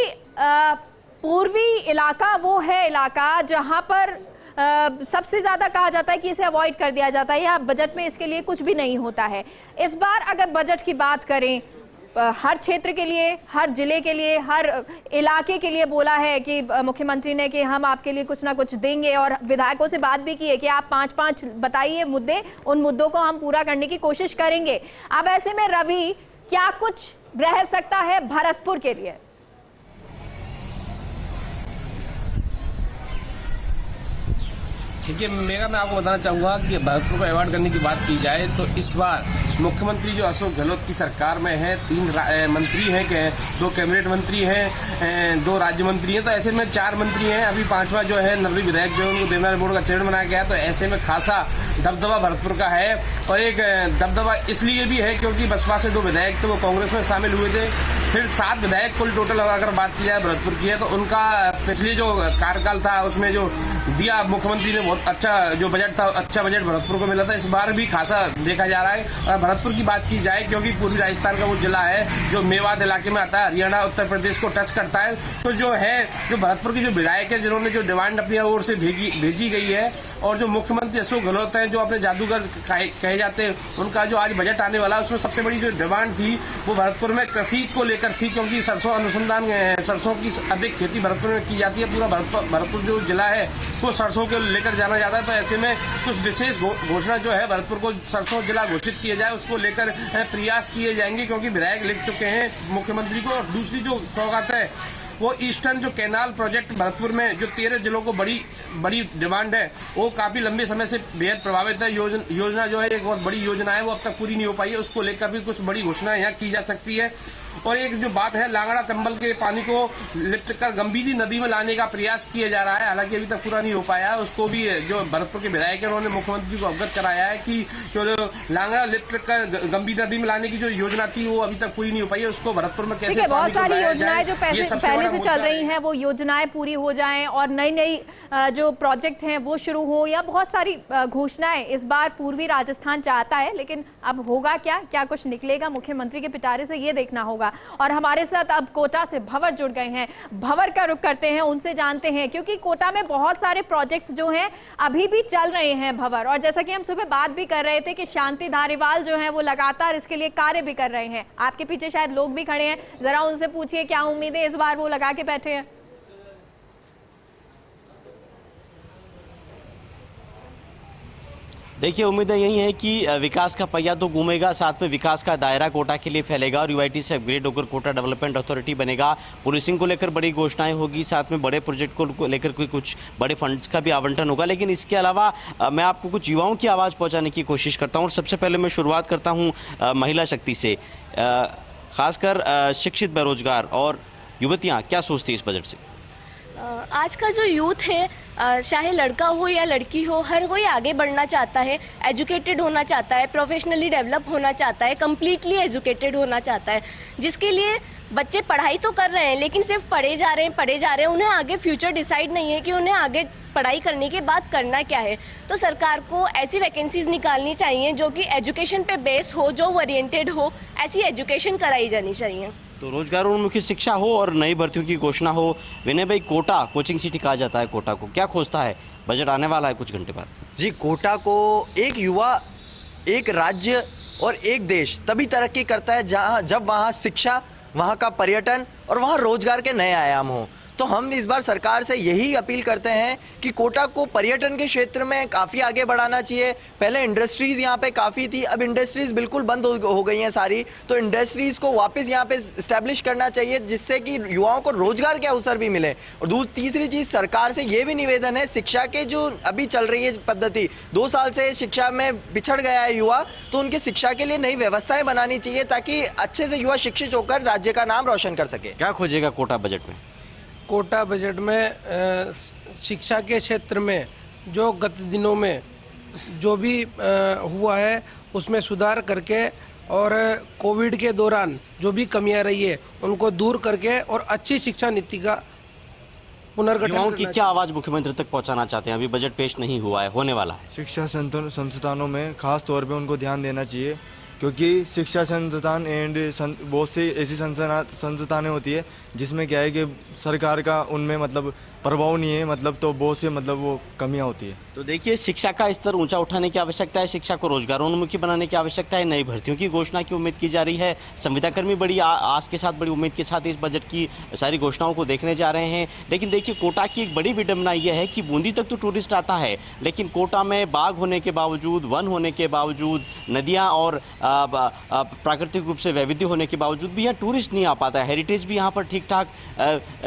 A: पूर्वी इलाका वो है इलाका जहां पर सबसे ज्यादा कहा जाता है कि इसे अवॉइड कर दिया जाता है या बजट में इसके लिए कुछ भी नहीं होता है। इस बार अगर बजट की बात करें, हर क्षेत्र के लिए, हर जिले के लिए, हर इलाके के लिए बोला है कि मुख्यमंत्री ने कि हम आपके लिए कुछ ना कुछ देंगे, और विधायकों से बात भी की है कि आप 5-5 बताइए मुद्दे, उन मुद्दों को हम पूरा करने की कोशिश करेंगे। अब ऐसे में रवि, क्या कुछ रह सकता है भरतपुर के लिए?
D: देखिए मेगा, मैं आपको बताना चाहूँगा कि भरतपुर को अवार्ड करने की बात की जाए तो इस बार मुख्यमंत्री जो अशोक गहलोत की सरकार में है, 3 मंत्री हैं, 2 कैबिनेट मंत्री हैं, 2 राज्य मंत्री हैं, तो ऐसे में 4 मंत्री हैं। अभी 5वां जो है नरवी विधायक जो है उनको देवनारायण बोर्ड का चेयरमैन बनाया गया। तो ऐसे में खासा दबदबा भरतपुर का है। और एक दबदबा इसलिए भी है क्योंकि बसपा से 2 विधायक तो वो कांग्रेस में शामिल हुए थे। फिर 7 विधायक कुल टोटल अगर बात की जाए भरतपुर की है तो उनका पिछले जो कार्यकाल था उसमें जो दिया मुख्यमंत्री ने, बहुत अच्छा जो बजट था, अच्छा बजट भरतपुर को मिला था। इस बार भी खासा देखा जा रहा है। और भरतपुर की बात की जाए, क्योंकि पूर्वी राजस्थान का वो जिला है जो मेवात इलाके में आता है, हरियाणा उत्तर प्रदेश को टच करता है। तो जो है जो भरतपुर की जो विधायक है जिन्होंने जो डिमांड अपनी ओर से भेजी गई है, और जो मुख्यमंत्री अशोक गहलोत हैं जो अपने जादूगर कहे जाते हैं, उनका जो आज बजट आने वाला है उसमें सबसे बड़ी जो डिमांड थी वो भरतपुर में कृषि को लेकर थी, क्योंकि सरसों अनुसंधान, सरसों की अधिक खेती भरतपुर में की जाती है। पूरा भरतपुर जो जिला है वो सरसों को लेकर जाना जाता है। तो ऐसे में कुछ विशेष घोषणा जो है भरतपुर को सरसों जिला घोषित किया जाए, उसको लेकर प्रयास किए जाएंगे, क्योंकि विधायक लिख चुके हैं मुख्यमंत्री को। और दूसरी जो सौगात है वो ईस्टर्न जो कैनाल प्रोजेक्ट भरतपुर में जो 13 जिलों को बड़ी डिमांड है, वो काफी लंबे समय से बेहद प्रभावित है। योजना जो है एक बहुत बड़ी योजना है, वो अब तक पूरी नहीं हो पाई है। उसको लेकर भी कुछ बड़ी घोषणाएं यहाँ की जा सकती है। और एक जो बात है, लांगड़ा चंबल के पानी को लिफ्ट कर गंभीरी नदी में लाने का प्रयास किया जा रहा है, हालांकि अभी तक पूरा नहीं हो पाया है। उसको भी जो भरतपुर के विधायक है उन्होंने मुख्यमंत्री को अवगत कराया है कि जो लांगड़ा लिफ्ट कर गंभीर नदी में लाने की जो योजना थी वो अभी तक पूरी नहीं हो पाई है। उसको भरतपुर में कैसे,
A: बहुत सारी योजनाएं जो पहले से चल रही हैं वो योजनाएं पूरी हो जाएं और नई जो प्रोजेक्ट हैं वो शुरू हो, या बहुत सारी घोषणाएं इस बार पूर्वी राजस्थान चाहता है, लेकिन अब होगा क्या कुछ निकलेगा मुख्यमंत्री के पिटारे से, ये देखना होगा। और हमारे साथ अब कोटा से भंवर जुड़ गए हैं। भंवर का रुख करते हैं, उनसे जानते हैं, क्योंकि कोटा में बहुत सारे प्रोजेक्ट्स जो हैं अभी भी चल रहे हैं भंवर। और जैसा कि हम सुबह बात भी कर रहे थे कि शांति धारीवाल जो है वो लगातार इसके लिए कार्य भी कर रहे हैं। आपके पीछे शायद लोग भी खड़े हैं, जरा उनसे पूछिए क्या उम्मीदें इस बार वो लगा के बैठे हैं।
E: देखिए, उम्मीदें यही है कि विकास का पहिया तो घूमेगा, साथ में विकास का दायरा कोटा के लिए फैलेगा और यूआईटी से अपग्रेड होकर कोटा डेवलपमेंट अथॉरिटी बनेगा। पुलिसिंग को लेकर बड़ी घोषणाएं होगी, साथ में बड़े प्रोजेक्ट को लेकर कुछ बड़े फंड्स का भी आवंटन होगा। लेकिन इसके अलावा मैं आपको कुछ युवाओं की आवाज़ पहुँचाने की कोशिश करता हूँ। और सबसे पहले मैं शुरुआत करता हूँ महिला शक्ति से, खासकर शिक्षित बेरोजगार और युवतियाँ क्या सोचती है इस बजट से?
F: आज का जो यूथ है, चाहे लड़का हो या लड़की हो, हर कोई आगे बढ़ना चाहता है, एजुकेटेड होना चाहता है, प्रोफेशनली डेवलप होना चाहता है, कम्प्लीटली एजुकेटेड होना चाहता है। जिसके लिए बच्चे पढ़ाई तो कर रहे हैं लेकिन सिर्फ पढ़े जा रहे हैं। उन्हें आगे फ्यूचर डिसाइड नहीं है कि उन्हें आगे पढ़ाई करने के बाद करना क्या है। तो सरकार को ऐसी वैकेंसीज निकालनी चाहिए जो कि एजुकेशन पे बेस हो, जो ओरिएंटेड हो, ऐसी एजुकेशन कराई जानी चाहिए।
E: तो रोजगारोन्मुखी शिक्षा हो और नई भर्तियों की घोषणा हो। विनय भाई, कोटा कोचिंग सिटी कहा जाता है, कोटा को क्या खोजता है? बजट आने वाला है कुछ घंटे बाद।
G: जी, कोटा को एक युवा, एक राज्य और एक देश तभी तरक्की करता है जब वहाँ शिक्षा, वहाँ का पर्यटन और वहाँ रोजगार के नए आयाम हों। तो हम इस बार सरकार से यही अपील करते हैं कि कोटा को पर्यटन के क्षेत्र में काफ़ी आगे बढ़ाना चाहिए। पहले इंडस्ट्रीज़ यहाँ पे काफ़ी थी, अब इंडस्ट्रीज़ बिल्कुल बंद हो गई हैं सारी, तो इंडस्ट्रीज़ को वापस यहाँ पे इस्टेब्लिश करना चाहिए जिससे कि युवाओं को रोजगार के अवसर भी मिले। और तीसरी चीज़, सरकार से ये भी निवेदन है, शिक्षा के जो अभी चल रही है पद्धति, 2 साल से शिक्षा में पिछड़ गया है युवा, तो उनकी शिक्षा के लिए नई व्यवस्थाएं बनानी चाहिए ताकि अच्छे से युवा शिक्षित होकर राज्य का नाम रोशन कर सके।
E: क्या खोजेगा कोटा बजट में?
H: कोटा बजट में शिक्षा के क्षेत्र में जो गत दिनों में जो भी हुआ है उसमें सुधार करके और कोविड के दौरान जो भी कमियां रही है उनको दूर करके और अच्छी शिक्षा नीति का पुनर्गठन
E: युवाओं की क्या आवाज मुख्यमंत्री तक पहुंचाना चाहते हैं? अभी बजट पेश नहीं हुआ है, होने वाला है।
I: शिक्षा संस्थानों में खास तौर पे उनको ध्यान देना चाहिए, क्योंकि शिक्षा संस्थान एंड बहुत सी ऐसी संस्थानें होती है जिसमें क्या है कि सरकार का उनमें मतलब प्रभाव नहीं है, मतलब तो बहुत से मतलब वो कमियां होती है।
E: तो देखिए, शिक्षा का स्तर ऊंचा उठाने की आवश्यकता है, शिक्षा को रोजगारोन्मुखी बनाने की आवश्यकता है, नई भर्तियों की घोषणा की उम्मीद की जा रही है। संविदाकर्मी बड़ी आस के साथ, बड़ी उम्मीद के साथ इस बजट की सारी घोषणाओं को देखने जा रहे हैं। लेकिन देखिए, कोटा की एक बड़ी विडंबना यह है कि बूंदी तक तो टूरिस्ट आता है, लेकिन कोटा में बाग होने के बावजूद, वन होने के बावजूद, नदियाँ और प्राकृतिक रूप से वैविध्य होने के बावजूद भी यहाँ टूरिस्ट नहीं आ पाता है। हेरिटेज भी यहाँ पर ठीक ठाक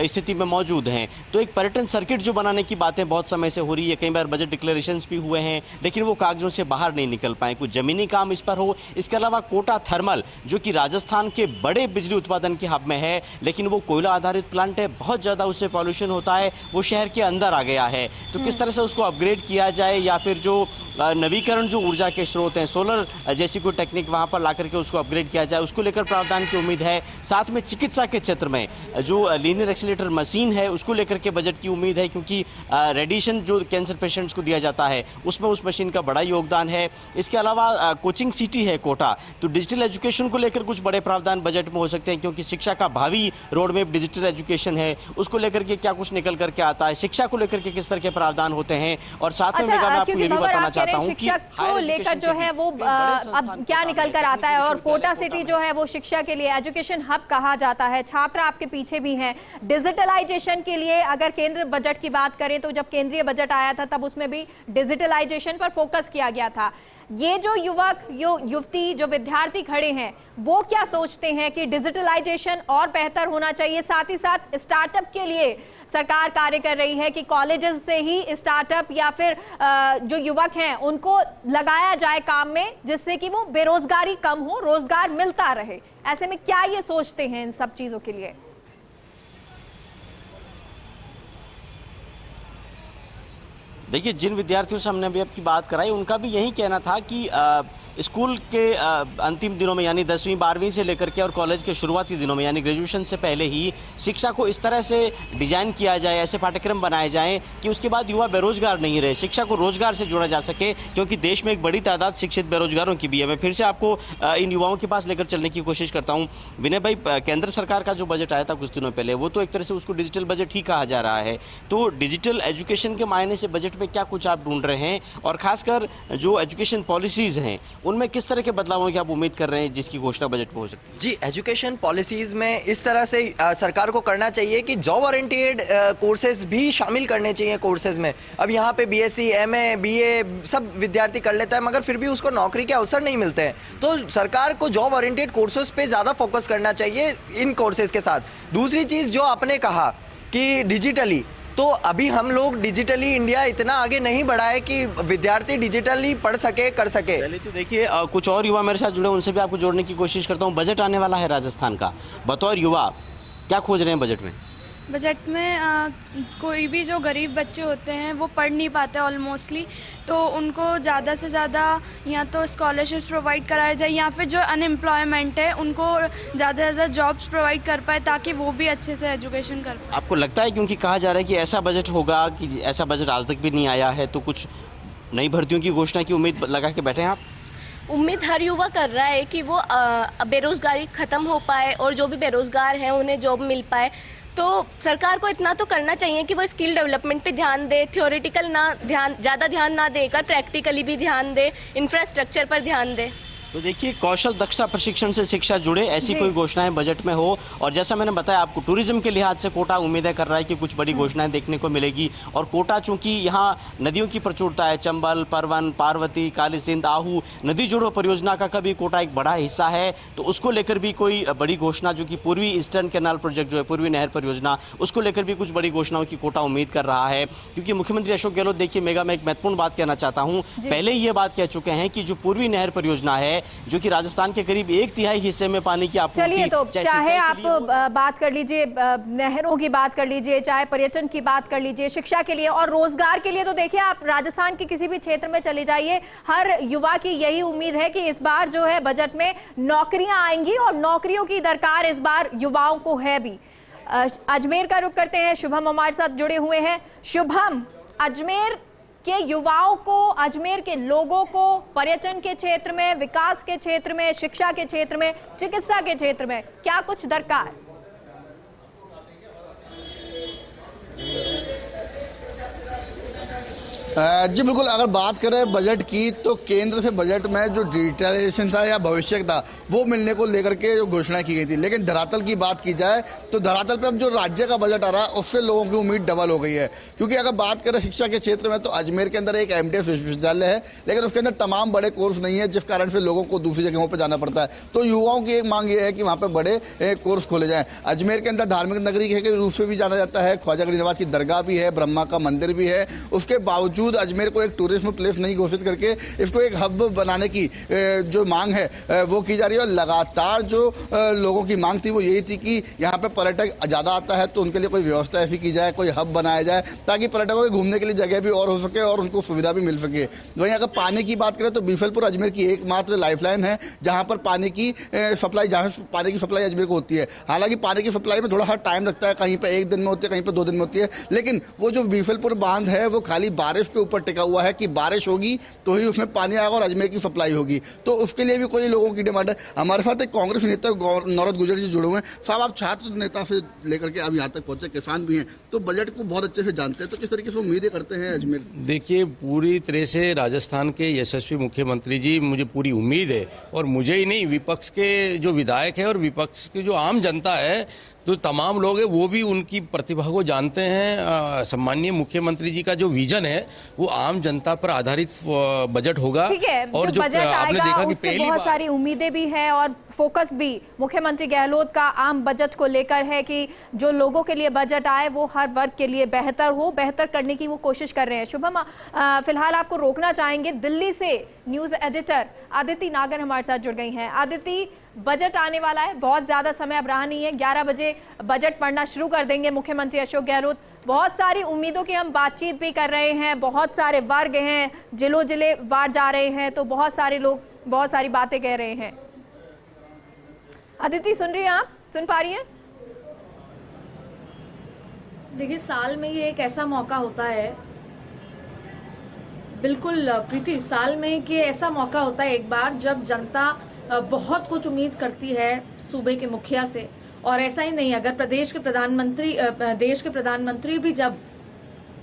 E: स्थिति में मौजूद हैं। तो एक पर्यटन सर्किट जो बनाने की बातें बहुत समय से हो रही है, कई बार बजट डिक्लेरेशंस भी हुए हैं, लेकिन वो कागजों से बाहर नहीं निकल पाए। कुछ जमीनी काम इस पर हो। इसके अलावा कोटा थर्मल, जो कि राजस्थान के बड़े बिजली उत्पादन के हब में है, लेकिन वो कोयला आधारित प्लांट है, बहुत ज़्यादा उससे पॉल्यूशन होता है, वो शहर के अंदर आ गया है। तो किस तरह से उसको अपग्रेड किया जाए, या फिर जो नवीकरण जो ऊर्जा के स्रोत हैं, सोलर जैसी कोई टेक्निक वहाँ पर ला करके उसको अपग्रेड किया जाए, उसको लेकर प्रावधान की उम्मीद है। साथ में चिकित्सा के क्षेत्र में जो लीनियर एक्सीलेटर मशीन है उसको लेकर के बजट की उम्मीद है, क्योंकि रेडिएशन जो कैंसर पेशेंट्स को दिया जाता है उसमें उस मशीन का बड़ा योगदान है। इसके अलावा कोचिंग सिटी है कोटा, तो डिजिटल एजुकेशन को लेकर कुछ बड़े प्रावधान बजट में हो सकते हैं, क्योंकि शिक्षा का भावी रोड मैप डिजिटल एजुकेशन है, उसको लेकर के क्या कुछ निकल करके आता है, शिक्षा को लेकर के किस तरह के प्रावधान होते हैं। और साथ में मैं आपको ये भी बताना चाहता हूँ कि
A: को लेकर जो है वो अब क्या निकल कर आता है, और कोटा सिटी जो है वो शिक्षा के लिए एजुकेशन हब कहा जाता है। छात्र आपके पीछे भी हैं। डिजिटलाइजेशन के लिए अगर केंद्र बजट की बात करें तो जब केंद्रीय बजट आया था तब उसमें भी डिजिटलाइजेशन पर फोकस किया गया था। ये जो युवक, युवती, जो विद्यार्थी खड़े हैं, वो क्या सोचते हैं कि डिजिटलाइजेशन और बेहतर होना चाहिए? साथ ही साथ स्टार्टअप के लिए सरकार कार्य कर रही है कि कॉलेजेस से ही स्टार्टअप या फिर जो युवक हैं उनको लगाया जाए काम में, जिससे कि वो बेरोजगारी कम हो, रोजगार मिलता रहे। ऐसे में क्या ये सोचते हैं इन सब चीजों के लिए?
E: देखिए, जिन विद्यार्थियों से हमने अभी आपकी बात कराई उनका भी यही कहना था कि स्कूल के अंतिम दिनों में, यानी 10वीं 12वीं से लेकर के और कॉलेज के शुरुआती दिनों में, यानी ग्रेजुएशन से पहले ही शिक्षा को इस तरह से डिजाइन किया जाए, ऐसे पाठ्यक्रम बनाए जाएं कि उसके बाद युवा बेरोजगार नहीं रहे, शिक्षा को रोजगार से जोड़ा जा सके, क्योंकि देश में एक बड़ी तादाद शिक्षित बेरोजगारों की भी है। मैं फिर से आपको इन युवाओं के पास लेकर चलने की कोशिश करता हूँ। विनय भाई, केंद्र सरकार का जो बजट आया था कुछ दिनों पहले, वो तो एक तरह से उसको डिजिटल बजट ही कहा जा रहा है। तो डिजिटल एजुकेशन के मायने से बजट में क्या कुछ आप ढूंढ रहे हैं, और खासकर जो एजुकेशन पॉलिसीज हैं उनमें किस तरह के बदलावों की आप उम्मीद कर रहे हैं जिसकी घोषणा बजट में हो सकती है?
G: जी, एजुकेशन पॉलिसीज में इस तरह से सरकार को करना चाहिए कि जॉब ओरिएंटेड कोर्सेज भी शामिल करने चाहिए कोर्सेज में। अब यहाँ पे बीएससी, एमए, बीए सब विद्यार्थी कर लेता है, मगर फिर भी उसको नौकरी के अवसर नहीं मिलते हैं। तो सरकार को जॉब ओरिएंटेड कोर्सेज पे ज़्यादा फोकस करना चाहिए इन कोर्सेज के साथ। दूसरी चीज़ जो आपने कहा कि डिजिटली, तो अभी हम लोग डिजिटली इंडिया इतना आगे नहीं बढ़ा है कि विद्यार्थी डिजिटली पढ़ सके, कर सके।
E: पहले तो देखिए, कुछ और युवा मेरे साथ जुड़े, उनसे भी आपको जोड़ने की कोशिश करता हूँ। बजट आने वाला है राजस्थान का, बतौर युवा क्या खोज रहे हैं बजट में?
J: बजट में कोई भी जो गरीब बच्चे होते हैं वो पढ़ नहीं पाते ऑलमोस्टली, तो उनको ज़्यादा से ज़्यादा या तो स्कॉलरशिप्स प्रोवाइड कराया जाए, या फिर जो अनएम्प्लॉयमेंट है उनको ज़्यादा से ज़्यादा जॉब्स प्रोवाइड कर पाए, ताकि वो भी अच्छे से एजुकेशन कर पाए।
E: आपको लगता है, क्योंकि कहा जा रहा है कि ऐसा बजट होगा, कि ऐसा बजट आज तक भी नहीं आया है, तो कुछ नई भर्तियों की घोषणा की उम्मीद लगा के बैठे हैं आप?
F: उम्मीद हर युवा कर रहा है कि वो बेरोजगारी ख़त्म हो पाए और जो भी बेरोजगार हैं उन्हें जॉब मिल पाए। तो सरकार को इतना तो करना चाहिए कि वो स्किल डेवलपमेंट पे ध्यान दे, थ्योरेटिकल ज़्यादा ध्यान ना देकर प्रैक्टिकली भी ध्यान दे, इंफ्रास्ट्रक्चर पर ध्यान दे।
E: तो देखिए, कौशल दक्षता प्रशिक्षण से शिक्षा जुड़े ऐसी कोई घोषणाएं बजट में हो, और जैसा मैंने बताया आपको, टूरिज्म के लिहाज से कोटा उम्मीदें कर रहा है कि कुछ बड़ी घोषणाएं देखने को मिलेगी। और कोटा चूंकि यहाँ नदियों की प्रचुरता है, चंबल, परवन, पार्वती, काली सिंध, आहू नदी जोड़ो परियोजना का भी कोटा एक बड़ा हिस्सा है, तो उसको लेकर भी कोई बड़ी घोषणा, जो कि पूर्वी ईस्टर्न कैनाल प्रोजेक्ट जो है, पूर्वी नहर परियोजना, उसको लेकर भी कुछ बड़ी घोषणाओं की कोटा उम्मीद कर रहा है। क्योंकि मुख्यमंत्री अशोक गहलोत, देखिए मेगा, मैं एक महत्वपूर्ण बात कहना चाहता हूँ, पहले ये बात कह चुके हैं कि जो पूर्वी नहर परियोजना है, जो कि राजस्थान के करीब 1/3 हिस्से में पानी की आपूर्ति,
A: चलिए, तो चाहे आप बात कर लीजिए, नहरों की बात कर लीजिए, चाहे पर्यटन की बात कर लीजिए, शिक्षा के लिए और रोजगार के लिए, तो देखिए आप राजस्थान के किसी भी क्षेत्र में चले जाइए, हर युवा की यही उम्मीद है कि इस बार जो है बजट में नौकरियां आएंगी, और नौकरियों की दरकार इस बार युवाओं को है भी। अजमेर का रुख करते हैं, शुभम हमारे साथ जुड़े हुए हैं। शुभम, अजमेर के युवाओं को, अजमेर के लोगों को पर्यटन के क्षेत्र में, विकास के क्षेत्र में, शिक्षा के क्षेत्र में, चिकित्सा के क्षेत्र में क्या कुछ दरकार?
K: जी बिल्कुल, अगर बात करें बजट की, तो केंद्र से बजट में जो डिजिटलाइजेशन था या भविष्य था, वो मिलने को लेकर के जो घोषणा की गई थी, लेकिन धरातल की बात की जाए तो धरातल पे अब जो राज्य का बजट आ रहा है, उससे लोगों की उम्मीद डबल हो गई है। क्योंकि अगर बात करें शिक्षा के क्षेत्र में, तो अजमेर के अंदर एक एमडीएस विश्वविद्यालय है, लेकिन उसके अंदर तमाम बड़े कोर्स नहीं है, जिस कारण से लोगों को दूसरी जगहों पर जाना पड़ता है। तो युवाओं की एक मांग ये है कि वहाँ पर बड़े कोर्स खोले जाएं। अजमेर के अंदर धार्मिक नगरी के रूप से भी जाना जाता है, ख्वाजा गरीब नवाज की दरगाह भी है, ब्रह्मा का मंदिर भी है। उसके बावजूद अजमेर को एक टूरिज्म प्लेस नहीं घोषित करके इसको एक हब बनाने की जो मांग है वो की जा रही है। और लगातार जो लोगों की मांग थी वो यही थी कि यहाँ पे पर्यटक ज्यादा आता है, तो उनके लिए कोई व्यवस्था ऐसी की जाए, कोई हब बनाया जाए, ताकि पर्यटकों के घूमने के लिए जगह भी और हो सके और उनको सुविधा भी मिल सके। वहीं अगर पानी की बात करें, तो बीसलपुर अजमेर की एकमात्र लाइफलाइन है, जहां पर पानी की सप्लाई, जहां पानी की सप्लाई अजमेर को होती है। हालांकि पानी की सप्लाई में थोड़ा सा टाइम लगता है, कहीं पे 1 दिन में होती है, कहीं पे 2 दिन में होती है, लेकिन वो जो बीसलपुर बांध है वो खाली बारिश के ऊपर टिका हुआ है कि बारिश होगी तो ही उसमें पानी आएगा और अजमेर की सप्लाई होगी। तो उसके लिए भी कोई लोगों की डिमांड है। हमारे साथ एक कांग्रेस नेता नौरत गुजर जी जुड़े हुए हैं। साहब, आप छात्र नेता से लेकर के अब यहाँ तक पहुंचे, किसान भी हैं, तो बजट को बहुत अच्छे से जानते हैं, तो किस तरीके से उम्मीदें करते हैं अजमेर?
L: देखिए, पूरी तरह से राजस्थान के यशस्वी मुख्यमंत्री जी, मुझे पूरी उम्मीद है, और मुझे ही नहीं, विपक्ष के जो विधायक है और विपक्ष की जो आम जनता है, तो तमाम लोग हैं, वो भी उनकी प्रतिभा को जानते हैं। सम्माननीय मुख्यमंत्री जी का जो विजन है वो आम जनता पर आधारित बजट होगा।
A: ठीक है,
L: और जो
A: बजट
L: आपने देखा कि
A: उससे बहुत सारी उम्मीदें भी हैं और फोकस भी मुख्यमंत्री गहलोत का आम बजट को लेकर है कि जो लोगों के लिए बजट आए वो हर वर्ग के लिए बेहतर हो, बेहतर करने की वो कोशिश कर रहे हैं। शुभम, फिलहाल आपको रोकना चाहेंगे, दिल्ली से न्यूज एडिटर आदिति नागर हमारे साथ जुड़ गई हैं। आदिति, बजट आने वाला है, बहुत ज्यादा समय अब रहा नहीं है, 11 बजे बजट पढ़ना शुरू कर देंगे मुख्यमंत्री अशोक गहलोत। बहुत सारी उम्मीदों की हम बातचीत भी कर रहे हैं, बहुत सारे वर्ग हैं, जिलों जिले वार जा रहे हैं, तो बहुत सारे लोग बहुत सारी बातें कह रहे हैं। अदिति, सुन रही हैं आप? सुन पा रही हैं?
M: देखिए, साल में ये एक ऐसा मौका होता है, बिल्कुल प्रीति, साल में कि ऐसा मौका होता है एक बार जब जनता बहुत कुछ उम्मीद करती है सूबे के मुखिया से। और ऐसा ही नहीं, अगर देश के प्रधानमंत्री भी जब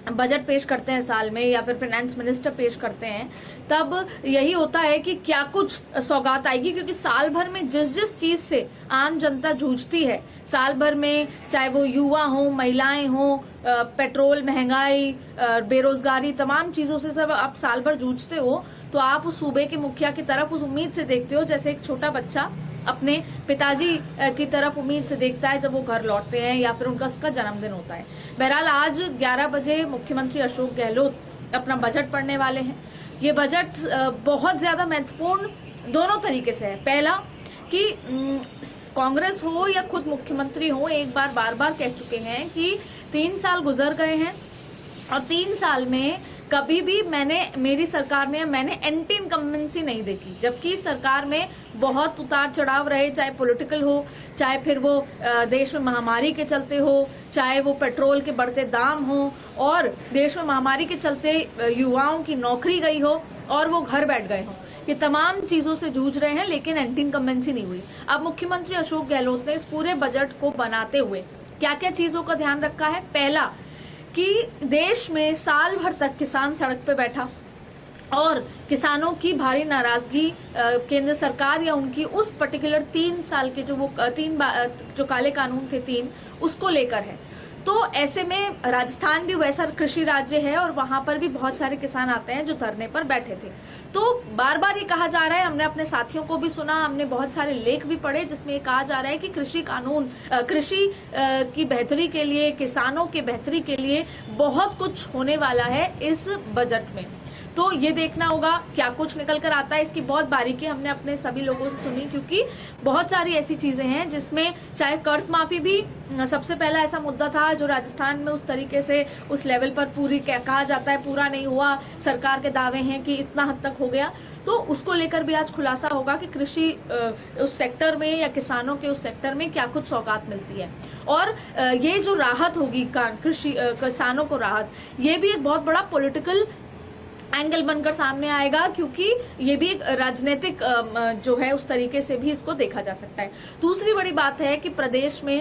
M: बजट पेश करते हैं साल में, या फिर फाइनेंस मिनिस्टर पेश करते हैं, तब यही होता है कि क्या कुछ सौगात आएगी। क्योंकि साल भर में जिस जिस चीज से आम जनता जूझती है, साल भर में चाहे वो युवा हो, महिलाएं हो, पेट्रोल महंगाई, बेरोजगारी, तमाम चीजों से सब आप साल भर जूझते हो, तो आप उस सूबे के मुखिया की तरफ उस उम्मीद से देखते हो, जैसे एक छोटा बच्चा अपने पिताजी की तरफ उम्मीद से देखता है जब वो घर लौटते हैं या फिर उसका जन्मदिन होता है। बहरहाल आज 11 बजे मुख्यमंत्री अशोक गहलोत अपना बजट पढ़ने वाले हैं। ये बजट बहुत ज्यादा महत्वपूर्ण दोनों तरीके से है। पहला कि कांग्रेस हो या खुद मुख्यमंत्री हो, एक बार बार बार कह चुके हैं कि 3 साल गुजर गए हैं और 3 साल में कभी भी मेरी सरकार में मैंने एंटी इनकम्बेंसी नहीं देखी, जबकि सरकार में बहुत उतार चढ़ाव रहे, चाहे पॉलिटिकल हो, चाहे फिर वो देश में महामारी के चलते हो, चाहे वो पेट्रोल के बढ़ते दाम हो, और देश में महामारी के चलते युवाओं की नौकरी गई हो और वो घर बैठ गए हो। ये तमाम चीजों से जूझ रहे हैं, लेकिन एंटी इनकम्बेंसी नहीं हुई। अब मुख्यमंत्री अशोक गहलोत ने इस पूरे बजट को बनाते हुए क्या क्या चीजों का ध्यान रखा है? पहला कि देश में साल भर तक किसान सड़क पे बैठा, और किसानों की भारी नाराजगी केंद्र सरकार या उनकी उस पर्टिकुलर 3 साल के जो काले कानून थे 3 उसको लेकर है। तो ऐसे में राजस्थान भी वैसा कृषि राज्य है और वहां पर भी बहुत सारे किसान आते हैं जो धरने पर बैठे थे। तो बार बार ये कहा जा रहा है, हमने अपने साथियों को भी सुना, हमने बहुत सारे लेख भी पढ़े जिसमें ये कहा जा रहा है कि कृषि कानून कृषि की बेहतरी के लिए, किसानों के बेहतरी के लिए बहुत कुछ होने वाला है इस बजट में। तो ये देखना होगा क्या कुछ निकल कर आता है। इसकी बहुत बारीकी हमने अपने सभी लोगों से सुनी, क्योंकि बहुत सारी ऐसी चीजें हैं जिसमें चाहे कर्ज माफी भी सबसे पहला ऐसा मुद्दा था जो राजस्थान में उस तरीके से उस लेवल पर पूरी कहा जाता है पूरा नहीं हुआ, सरकार के दावे हैं कि इतना हद तक हो गया। तो उसको लेकर भी आज खुलासा होगा कि कृषि उस सेक्टर में या किसानों के उस सेक्टर में क्या कुछ सौगात मिलती है। और ये जो राहत होगी कृषि किसानों को राहत, ये भी एक बहुत बड़ा पॉलिटिकल एंगल बनकर सामने आएगा, क्योंकि ये भी एक राजनीतिक जो है उस तरीके से भी इसको देखा जा सकता है। दूसरी बड़ी बात है कि प्रदेश में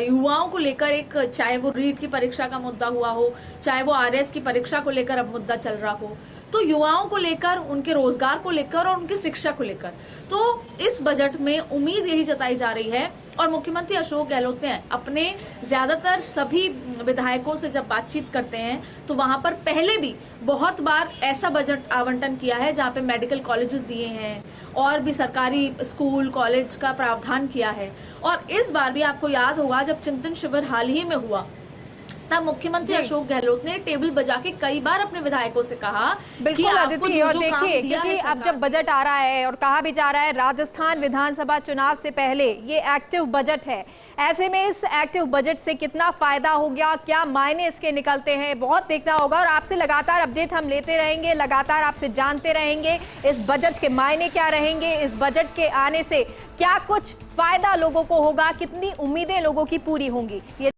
M: युवाओं को लेकर एक, चाहे वो रीट की परीक्षा का मुद्दा हुआ हो, चाहे वो आरएस की परीक्षा को लेकर अब मुद्दा चल रहा हो, तो युवाओं को लेकर, उनके रोजगार को लेकर और उनकी शिक्षा को लेकर तो इस बजट में उम्मीद यही जताई जा रही है। और मुख्यमंत्री अशोक गहलोत ने अपने ज्यादातर सभी विधायकों से जब बातचीत करते हैं तो वहां पर पहले भी बहुत बार ऐसा बजट आवंटन किया है जहां पे मेडिकल कॉलेजेस दिए हैं और भी सरकारी स्कूल कॉलेज का प्रावधान किया है। और इस बार भी आपको याद होगा जब चिंतन शिविर हाल ही में हुआ तब मुख्यमंत्री अशोक गहलोत ने टेबल बजा के कई बार अपने विधायकों से कहा
A: बिल्कुल अदिति, और देखिए क्योंकि अब जब बजट आ रहा है और कहा भी जा रहा है राजस्थान विधानसभा चुनाव से पहले ये एक्टिव बजट है, ऐसे में इस एक्टिव बजट से कितना फायदा हो गया, क्या मायने इसके निकलते हैं, बहुत देखना होगा। और आपसे लगातार अपडेट हम लेते रहेंगे, लगातार आपसे जानते रहेंगे इस बजट के मायने क्या रहेंगे, इस बजट के आने से क्या कुछ फायदा लोगों को होगा, कितनी उम्मीदें लोगों की पूरी होंगी।